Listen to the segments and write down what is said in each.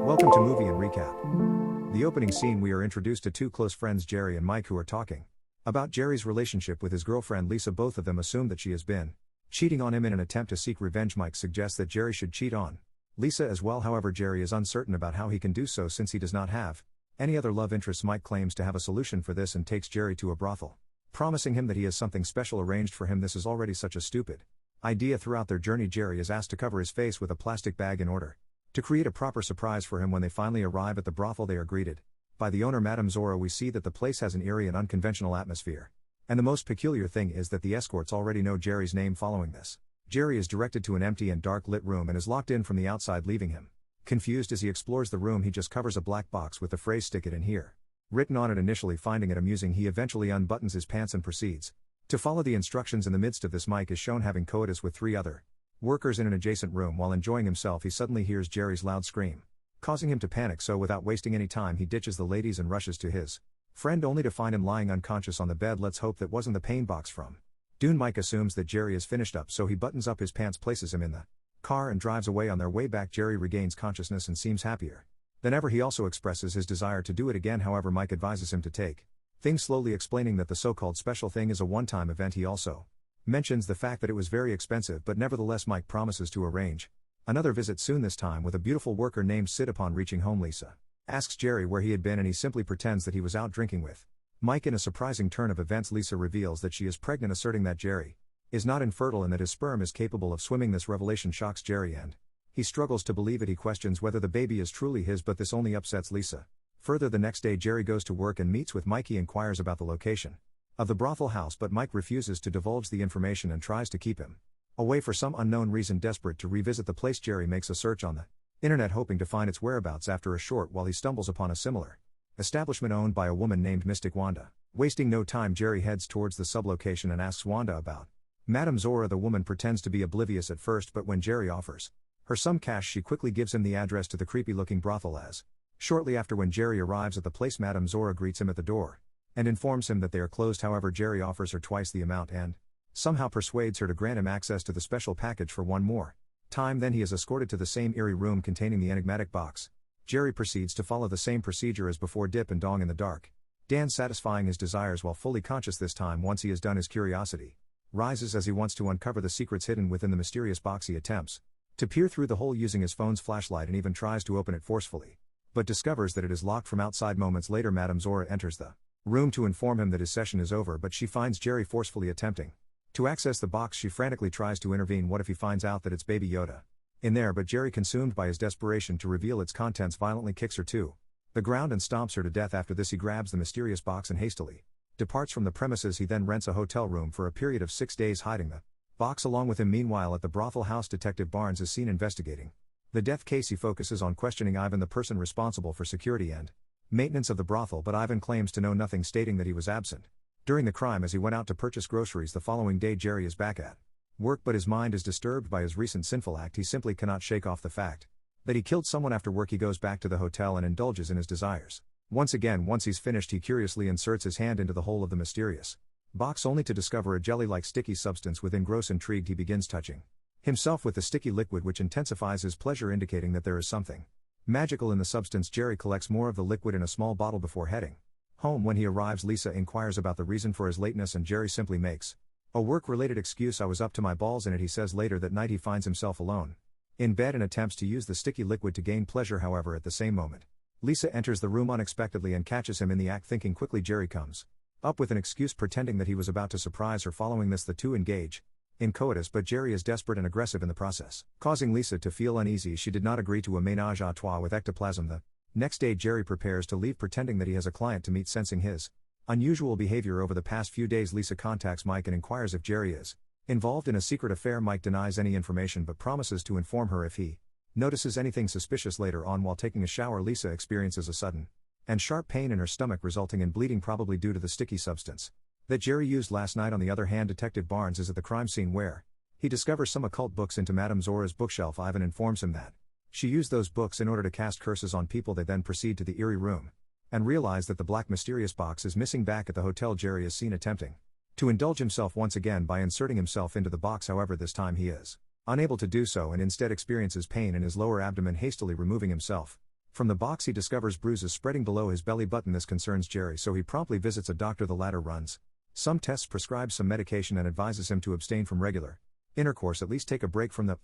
Welcome to Movie and Recap. The opening scene, we are introduced to two close friends, Jerry and Mike, who are talking about Jerry's relationship with his girlfriend Lisa. Both of them assume that she has been cheating on him in an attempt to seek revenge. Mike suggests that Jerry should cheat on Lisa as well. However, Jerry is uncertain about how he can do so since he does not have any other love interests. Mike claims to have a solution for this and takes Jerry to a brothel, promising him that he has something special arranged for him. This is already such a stupid idea. Throughout their journey, Jerry is asked to cover his face with a plastic bag in order to create a proper surprise for him. When they finally arrive at the brothel, they are greeted by the owner, Madame Zora. We see that the place has an eerie and unconventional atmosphere. And the most peculiar thing is that the escorts already know Jerry's name. Following this, Jerry is directed to an empty and dark lit room and is locked in from the outside, leaving him confused. As he explores the room, he just covers a black box with the phrase "stick it in here" written on it. Initially finding it amusing, he eventually unbuttons his pants and proceeds to follow the instructions. In the midst of this, Mike is shown having coitus with three other workers in an adjacent room. While enjoying himself, he suddenly hears Jerry's loud scream, causing him to panic. So without wasting any time, he ditches the ladies and rushes to his friend, only to find him lying unconscious on the bed. Let's hope that wasn't the pain box from Dune. Mike assumes that Jerry is finished up, so he buttons up his pants, places him in the car, and drives away. On their way back, Jerry regains consciousness and seems happier than ever. He also expresses his desire to do it again. However, Mike advises him to take things slowly, explaining that the so-called special thing is a one-time event. He also mentions the fact that it was very expensive, but nevertheless Mike promises to arrange another visit soon, this time with a beautiful worker named Sid. Upon reaching home, Lisa asks Jerry where he had been, and he simply pretends that he was out drinking with Mike. In a surprising turn of events, Lisa reveals that she is pregnant, asserting that Jerry is not infertile and that his sperm is capable of swimming. This revelation shocks Jerry and he struggles to believe it. He questions whether the baby is truly his, but this only upsets Lisa further. The next day, Jerry goes to work and meets with Mike. He inquires about the location of the brothel house, but Mike refuses to divulge the information and tries to keep him away for some unknown reason. Desperate to revisit the place, Jerry makes a search on the internet, hoping to find its whereabouts. After a short while, he stumbles upon a similar establishment owned by a woman named Mystic Wanda. Wasting no time, Jerry heads towards the sublocation and asks Wanda about Madame Zora. The woman pretends to be oblivious at first, but when Jerry offers her some cash, she quickly gives him the address to the creepy-looking brothel. As shortly after, when Jerry arrives at the place, Madame Zora greets him at the door and informs him that they are closed. However, Jerry offers her twice the amount and somehow persuades her to grant him access to the special package for one more time. Then he is escorted to the same eerie room containing the enigmatic box. Jerry proceeds to follow the same procedure as before: dip and dong in the dark, Dan satisfying his desires while fully conscious. This time, once he is done, his curiosity rises as he wants to uncover the secrets hidden within the mysterious box. He attempts to peer through the hole using his phone's flashlight and even tries to open it forcefully, but discovers that it is locked from outside. Moments later, Madame Zora enters the room to inform him that his session is over, but she finds Jerry forcefully attempting to access the box. She frantically tries to intervene. What if he finds out that it's Baby Yoda in there? But Jerry, consumed by his desperation to reveal its contents, violently kicks her to the ground and stomps her to death. After this, he grabs the mysterious box and hastily departs from the premises. He then rents a hotel room for a period of 6 days, hiding the box along with him. Meanwhile, at the brothel house, Detective Barnes is seen investigating the death case. He focuses on questioning Ivan, the person responsible for security and maintenance of the brothel, but Ivan claims to know nothing, stating that he was absent during the crime as he went out to purchase groceries. The following day, Jerry is back at work, but his mind is disturbed by his recent sinful act. He simply cannot shake off the fact that he killed someone. After work, he goes back to the hotel and indulges in his desires once again. Once he's finished, he curiously inserts his hand into the hole of the mysterious box, only to discover a jelly-like sticky substance within. Gross, intrigued, he begins touching himself with the sticky liquid, which intensifies his pleasure, indicating that there is something magical in the substance. Jerry collects more of the liquid in a small bottle before heading home. When he arrives, Lisa inquires about the reason for his lateness, and Jerry simply makes a work-related excuse. I was up to my balls in it, he says. Later that night, he finds himself alone in bed and attempts to use the sticky liquid to gain pleasure. However, at the same moment, Lisa enters the room unexpectedly and catches him in the act. Thinking quickly, Jerry comes up with an excuse, pretending that he was about to surprise her. Following this, the two engage in coitus, but Jerry is desperate and aggressive in the process, causing Lisa to feel uneasy. She did not agree to a ménage à trois with ectoplasm. The next day, Jerry prepares to leave, pretending that he has a client to meet. Sensing his unusual behavior over the past few days, Lisa contacts Mike and inquires if Jerry is involved in a secret affair. Mike denies any information but promises to inform her if he notices anything suspicious. Later on, while taking a shower, Lisa experiences a sudden and sharp pain in her stomach, resulting in bleeding, probably due to the sticky substance that Jerry used last night. On the other hand, Detective Barnes is at the crime scene, where he discovers some occult books into Madame Zora's bookshelf. Ivan informs him that she used those books in order to cast curses on people. They then proceed to the eerie room and realize that the black mysterious box is missing. Back at the hotel, Jerry is seen attempting to indulge himself once again by inserting himself into the box. However, this time he is unable to do so and instead experiences pain in his lower abdomen. Hastily removing himself From the box he discovers bruises spreading below his belly button. This concerns Jerry, so he promptly visits a doctor. The latter runs some tests, prescribes some medication, and advises him to abstain from regular intercourse, at least take a break from the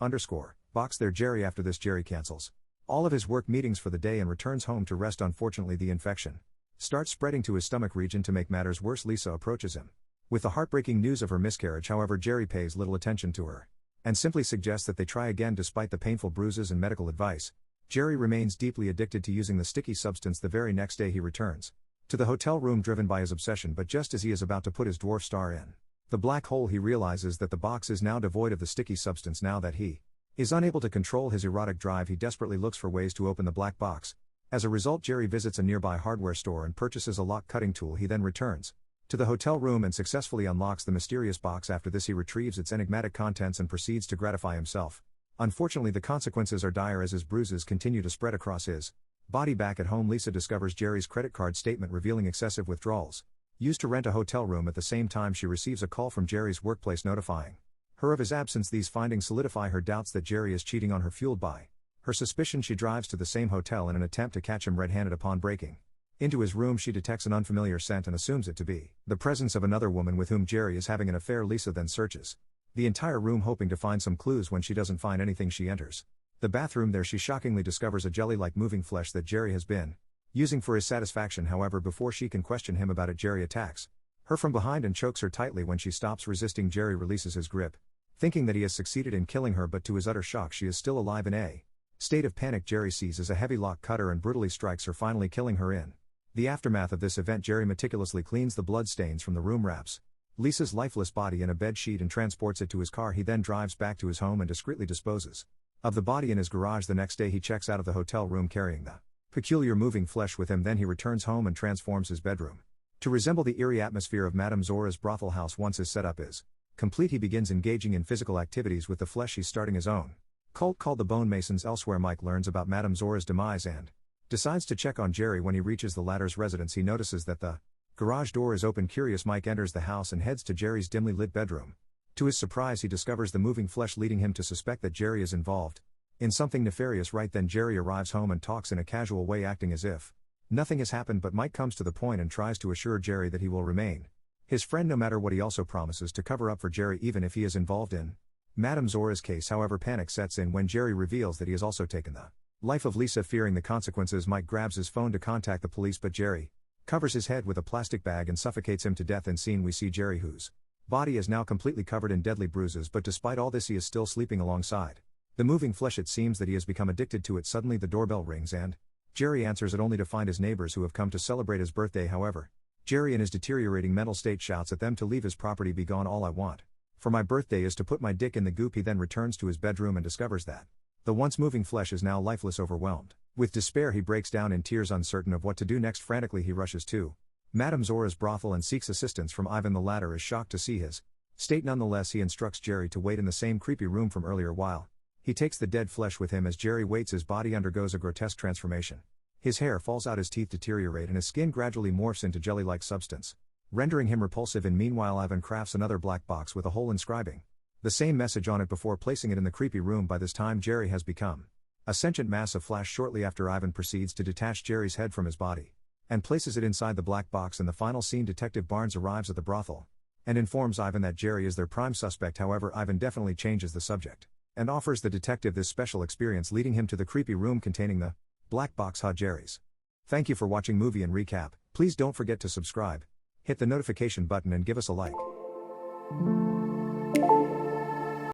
box there. After this, Jerry cancels all of his work meetings for the day and returns home to rest. Unfortunately, the infection starts spreading to his stomach region. To make matters worse, Lisa approaches him with the heartbreaking news of her miscarriage. However, Jerry pays little attention to her and simply suggests that they try again despite the painful bruises and medical advice. Jerry remains deeply addicted to using the sticky substance. The very next day he returns to the hotel room driven by his obsession, but just as he is about to put his dwarf star in the black hole, he realizes that the box is now devoid of the sticky substance. Now that he is unable to control his erotic drive, he desperately looks for ways to open the black box. As a result, Jerry visits a nearby hardware store and purchases a lock cutting tool. He then returns to the hotel room and successfully unlocks the mysterious box. After this, he retrieves its enigmatic contents and proceeds to gratify himself. Unfortunately, the consequences are dire as his bruises continue to spread across his body. Back at home, Lisa discovers Jerry's credit card statement revealing excessive withdrawals used to rent a hotel room. At the same time, she receives a call from Jerry's workplace notifying her of his absence. These findings solidify her doubts that Jerry is cheating on her. Fueled by her suspicion, she drives to the same hotel in an attempt to catch him red-handed. Upon breaking into his room, she detects an unfamiliar scent and assumes it to be the presence of another woman with whom Jerry is having an affair. Lisa then searches the entire room hoping to find some clues. When she doesn't find anything, she enters the bathroom. There she shockingly discovers a jelly-like moving flesh that Jerry has been using for his satisfaction. However, before she can question him about it, Jerry attacks her from behind and chokes her tightly. When she stops resisting, Jerry releases his grip, thinking that he has succeeded in killing her, but to his utter shock, she is still alive. In a state of panic, Jerry seizes a heavy lock cutter and brutally strikes her, finally killing her. In the aftermath of this event, Jerry meticulously cleans the blood stains from the room, wraps Lisa's lifeless body in a bed sheet and transports it to his car. He then drives back to his home and discreetly disposes of the body in his garage. The next day he checks out of the hotel room carrying the peculiar moving flesh with him. Then he returns home and transforms his bedroom to resemble the eerie atmosphere of Madame Zora's brothel house. Once his setup is complete, he begins engaging in physical activities with the flesh. He's starting his own cult called the Bone Masons. Elsewhere, Mike learns about Madame Zora's demise and decides to check on Jerry. When he reaches the latter's residence, he notices that the garage door is open. Curious, Mike enters the house and heads to Jerry's dimly lit bedroom. To his surprise, he discovers the moving flesh, leading him to suspect that Jerry is involved in something nefarious. Right then, Jerry arrives home and talks in a casual way, acting as if nothing has happened, but Mike comes to the point and tries to assure Jerry that he will remain his friend no matter what. He also promises to cover up for Jerry even if he is involved in Madame Zora's case. However, panic sets in when Jerry reveals that he has also taken the life of Lisa. Fearing the consequences, Mike grabs his phone to contact the police, but Jerry covers his head with a plastic bag and suffocates him to death. In scene, we see Jerry, whose body is now completely covered in deadly bruises, but despite all this, he is still sleeping alongside the moving flesh. It seems that he has become addicted to it. Suddenly the doorbell rings and Jerry answers it, only to find his neighbors who have come to celebrate his birthday. However, Jerry in his deteriorating mental state shouts at them to leave his property. Be gone. All I want for my birthday is to put my dick in the goop. He then returns to his bedroom and discovers that the once moving flesh is now lifeless. Overwhelmed with despair, he breaks down in tears, uncertain of what to do next. Frantically, he rushes to Madame Zora's brothel and seeks assistance from Ivan. The latter is shocked to see his state. Nonetheless, he instructs Jerry to wait in the same creepy room from earlier while he takes the dead flesh with him. As Jerry waits, his body undergoes a grotesque transformation. His hair falls out, his teeth deteriorate, and his skin gradually morphs into jelly-like substance, rendering him repulsive. And meanwhile, Ivan crafts another black box with a hole inscribing the same message on it before placing it in the creepy room. By this time, Jerry has become a sentient mass of flesh. Shortly after, Ivan proceeds to detach Jerry's head from his body and places it inside the black box. In the final scene, Detective Barnes arrives at the brothel and informs Ivan that Jerry is their prime suspect. However, Ivan definitely changes the subject and offers the detective this special experience, leading him to the creepy room containing the black box. Jerry's. Thank you for watching Movie and Recap. Please don't forget to subscribe, hit the notification button, and give us a like.